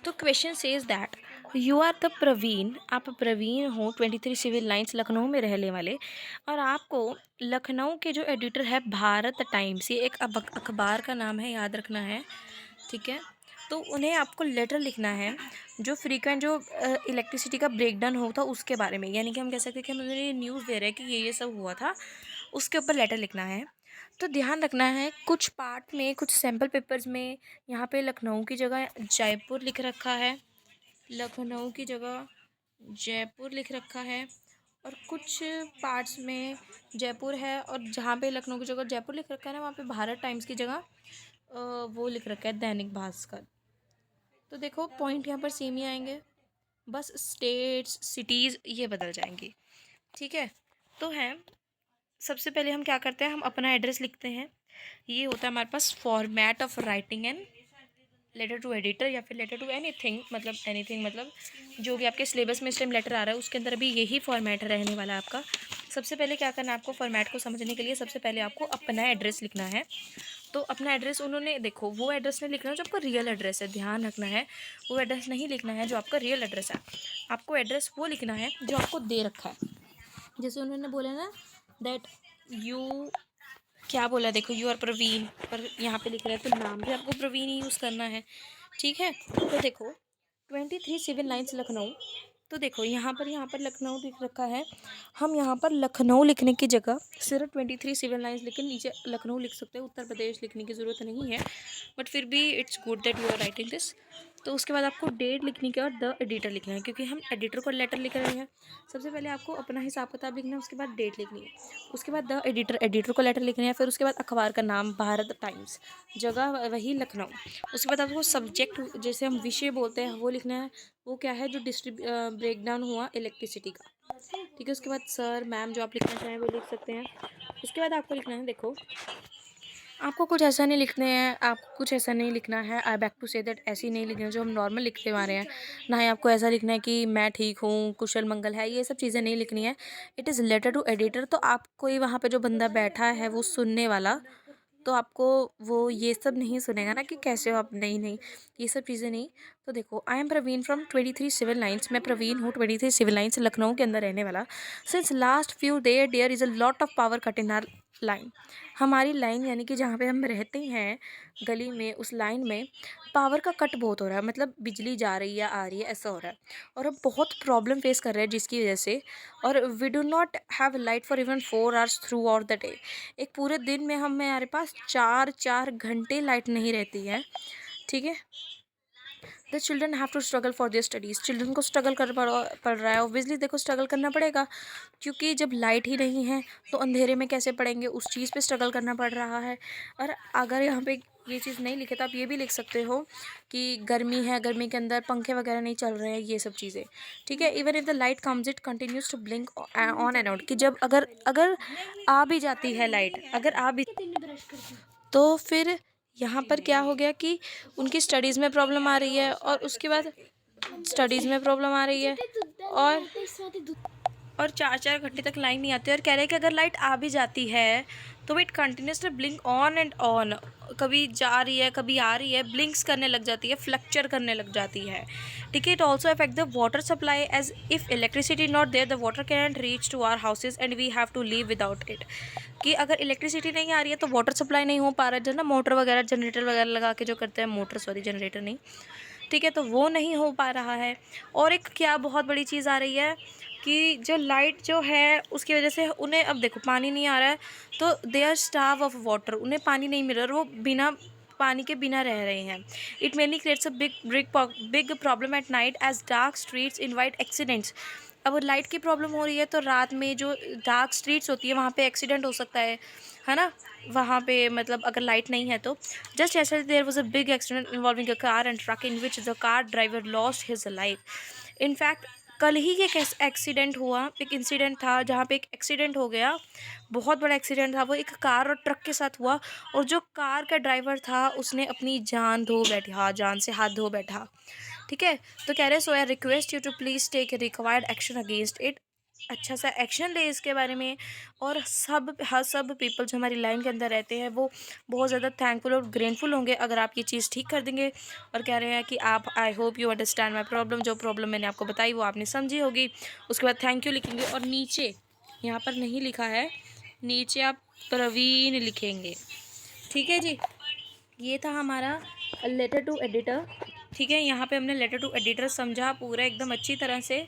तो question says that you are the Praveen, आप प्रवीण हो 23 सिविल लाइंस लखनऊ में रहने वाले, और आपको लखनऊ के जो एडिटर है भारत टाइम्स, ये एक अखबार का नाम है, याद रखना है, ठीक है। तो उन्हें आपको लेटर लिखना है जो फ्रीक्वेंट जो इलेक्ट्रिसिटी का ब्रेकडाउन होता उसके बारे में, यानी कि हम कह सकते हैं कि हम उन्हें न्यूज़ दे रहे हैं कि ये सब हुआ था, उसके ऊपर लेटर लिखना है। तो ध्यान रखना है कुछ पार्ट में, कुछ सैम्पल पेपर्स में यहाँ पे लखनऊ की जगह जयपुर लिख रखा है, लखनऊ की जगह जयपुर लिख रखा है, और कुछ पार्ट्स में जयपुर है, और जहाँ पे लखनऊ की जगह जयपुर लिख रखा है ना, वहाँ पे भारत टाइम्स की जगह वो लिख रखा है दैनिक भास्कर। तो देखो पॉइंट यहाँ पर सेम ही आएंगे, बस स्टेट्स सिटीज़ ये बदल जाएंगी, ठीक है। तो है, सबसे पहले हम क्या करते हैं, हम अपना एड्रेस लिखते हैं। ये होता है हमारे पास format of writing and letter to editor, या फिर लेटर टू एनीथिंग, मतलब एनीथिंग मतलब जो भी आपके सिलेबस में इस टाइम लेटर आ रहा है उसके अंदर भी यही फॉर्मेट रहने वाला है आपका। सबसे पहले क्या करना है आपको, फॉर्मेट को समझने के लिए सबसे पहले आपको अपना एड्रेस लिखना है। तो अपना एड्रेस उन्होंने, देखो वो एड्रेस नहीं लिखना जो आपका रियल एड्रेस है, ध्यान रखना है, वो एड्रेस नहीं लिखना है जो आपका रियल एड्रेस है। आपको एड्रेस वो लिखना है जो आपको दे रखा है। जैसे उन्होंने बोला ना दैट यू, क्या बोला, देखो यू आर प्रवीण, पर यहाँ पे लिख रहा है तो नाम भी आपको प्रवीण ही यूज़ करना है, ठीक है। तो देखो 23 सिविल लाइंस लखनऊ, तो देखो यहाँ पर लखनऊ लिख रखा है, हम यहाँ पर लखनऊ लिखने की जगह सिर्फ 23 सिविल लाइंस लिख के नीचे लखनऊ लिख सकते हैं, उत्तर प्रदेश लिखने की ज़रूरत नहीं है, बट फिर भी it's good that you are writing this. तो उसके बाद आपको डेट लिखनी है और द एडिटर लिखना है, क्योंकि हम एडिटर को लेटर लिख रहे हैं। सबसे पहले आपको अपना हिसाब किताब लिखना है, उसके बाद डेट लिखनी है, उसके बाद द एडिटर को लेटर लिखना है, फिर उसके बाद अखबार का नाम भारत टाइम्स, जगह वही लखनऊ। उसके बाद आपको सब्जेक्ट, जैसे हम विषय बोलते हैं, वो लिखना है, वो क्या है, जो ब्रेकडाउन हुआ इलेक्ट्रिसिटी का, ठीक है। उसके बाद सर मैम जो आप लिखना चाहें वो लिख सकते हैं। उसके बाद आपको लिखना है, देखो आपको कुछ ऐसा नहीं लिखने हैं, आपको कुछ ऐसा नहीं लिखना है, आई बैक टू से दैट ऐसे ही नहीं लिखना है जो हम नॉर्मल लिखते आ रहे हैं, ना ही आपको ऐसा लिखना है कि मैं ठीक हूँ, कुशल मंगल है, ये सब चीज़ें नहीं लिखनी है। It is letter to editor, तो आपको ही वहाँ पे जो बंदा बैठा है वो सुनने वाला, तो आपको वो ये सब नहीं सुनेगा ना कि कैसे हो आप, नहीं नहीं, ये सब चीज़ें नहीं। तो देखो I am Praveen from 23 civil lines, मैं प्रवीण हूँ 23 सिविल लाइंस लखनऊ के अंदर रहने वाला। Since last few there is a lot of power cut in our line, हमारी लाइन यानी कि जहाँ पे हम रहते हैं गली में, उस लाइन में पावर का कट बहुत हो रहा है, मतलब बिजली जा रही है आ रही है ऐसा हो रहा है, और अब बहुत प्रॉब्लम फेस कर रहे हैं जिसकी वजह से, और we do not have light for even 4 hours throughout the day. एक पूरे दिन में हमारे पास 4 घंटे लाइट नहीं रहती है, ठीक है। The children have to struggle for their studies, children को स्ट्रगल कर पड़ रहा है, ऑब्वियसली देखो स्ट्रगल करना पड़ेगा, क्योंकि जब लाइट ही नहीं है तो अंधेरे में कैसे पढ़ेंगे, उस चीज़ पे स्ट्रगल करना पड़ रहा है। और अगर यहाँ पे ये चीज़ नहीं लिखे तो आप ये भी लिख सकते हो कि गर्मी है, गर्मी के अंदर पंखे वगैरह नहीं चल रहे हैं, ये सब चीज़ें, ठीक है। Even if the light comes it continues to blink on and out, कि जब अगर अगर आ भी जाती है लाइट, अगर आ भी, तो फिर यहाँ पर क्या हो गया कि उनकी स्टडीज़ में प्रॉब्लम आ रही है, और उसके बाद स्टडीज़ में प्रॉब्लम आ रही है, और 4 4 घंटे तक लाइन नहीं आती है, और कह रहे हैं कि अगर लाइट आ भी जाती है तो it continuously blink on and on, कभी जा रही है कभी आ रही है, ब्लिंक्स करने लग जाती है, फ्लक्चर करने लग जाती है, ठीक है। It also affect the water supply, as if electricity not there the water can reach to our houses and we have to leave without it, कि अगर इलेक्ट्रिसिटी नहीं आ रही है तो वाटर सप्लाई नहीं हो पा रहा है, जो ना मोटर वगैरह जनरेटर वगैरह लगा के जो करते हैं, मोटर सॉरी जनरेटर नहीं, ठीक है, तो वो नहीं हो पा रहा है। और एक क्या बहुत बड़ी चीज़ आ रही है कि जो लाइट जो है उसकी वजह से उन्हें, अब देखो पानी नहीं आ रहा है तो they are starve of water, उन्हें पानी नहीं मिल रहा और वो बिना पानी के बिना रह रहे हैं। It mainly creates a big problem at night as dark streets invite accidents. अब लाइट की प्रॉब्लम हो रही है तो रात में जो डार्क स्ट्रीट्स होती है वहाँ पे एक्सीडेंट हो सकता है ना, वहाँ पे मतलब अगर लाइट नहीं है तो। जस्ट ऐसे there was a big accident involving a car and truck in which the car driver lost his life. In fact कल ही एक एक्सीडेंट हुआ, एक इंसिडेंट था जहाँ पे एक एक्सीडेंट हो गया, बहुत बड़ा एक्सीडेंट था, वो एक कार और ट्रक के साथ हुआ, और जो कार का ड्राइवर था उसने अपनी जान धो बैठा, जान से हाथ धो बैठा, ठीक है। तो कह रहे so I request you to please take required action against it, अच्छा सा एक्शन ले इसके बारे में। और सब हर सब पीपल जो हमारी लाइन के अंदर रहते हैं वो बहुत ज़्यादा थैंकफुल और ग्रेटफुल होंगे अगर आप ये चीज़ ठीक कर देंगे। और कह रहे हैं कि आप, I hope you understand my problem, जो प्रॉब्लम मैंने आपको बताई वो आपने समझी होगी। उसके बाद थैंक यू लिखेंगे और नीचे यहाँ पर नहीं लिखा है, नीचे आप प्रवीण लिखेंगे। ठीक है जी, ये था हमारा लेटर टू एडिटर। ठीक है, यहाँ पे हमने लेटर टू एडिटर समझा पूरा एकदम अच्छी तरह से।